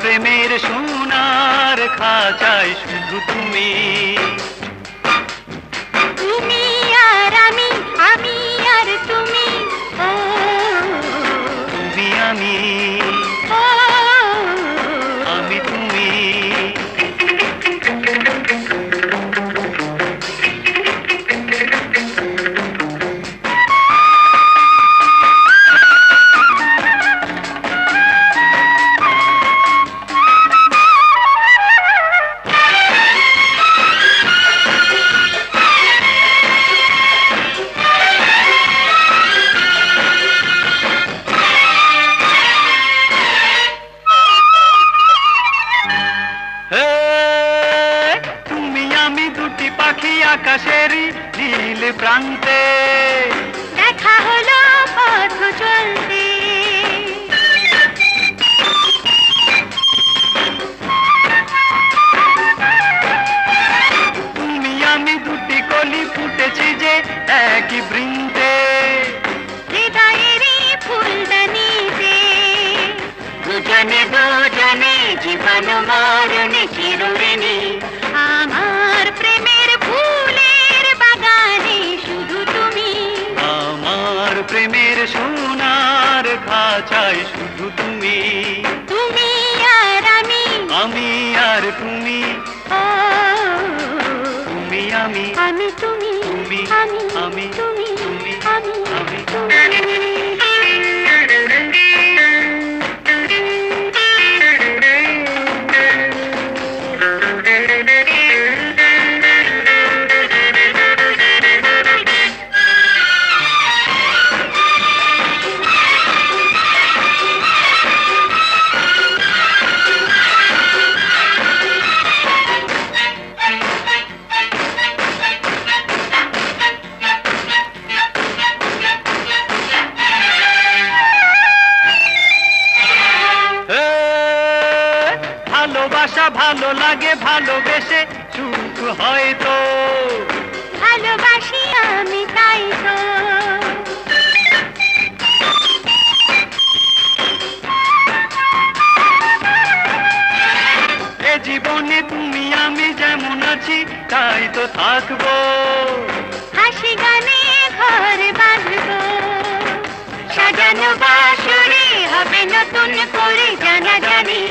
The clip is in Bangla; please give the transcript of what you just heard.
প্রেমের সোনার খাঁচায় শুধু তুমি, তুমি আর আমি, আমি আর তুমি, তুমি আমি, আমি তুমি। তুমি আমি দুটি পাখি আকাশেরই নীল প্রান্তে, দেখা হলো পথ চলতে। তুমি আমি দুটি কলি ফুটেছি যে একই বৃন্তে, হৃদয়েরই ফুলদানিতে, দুজনে দুজনে জীবন মরণে চিরঋণী। আমার প্রেমের ফুলের বাগানে শুধু তুমি, আমার প্রেমের সোনার খাঁচায় শুধু তুমি, তুমি আর আমি, আমি আর তুমি, তুমি আমি, আমি তুমি, তুমি আমি, আমি, তুমি, তুমি আমি, আমি। তুমি। ভালোবাসা ভালো লাগে ভালোবেসে সুখ হয়তো, ভালোবাসি আমি তাই তো, এ জীবনে তুমি আমি যেমন আছি তাই তো থাকবো, হাসি গানে ঘর বাঁধবো, সাজানো বাসরে হবে নতুন করে জানা জানি।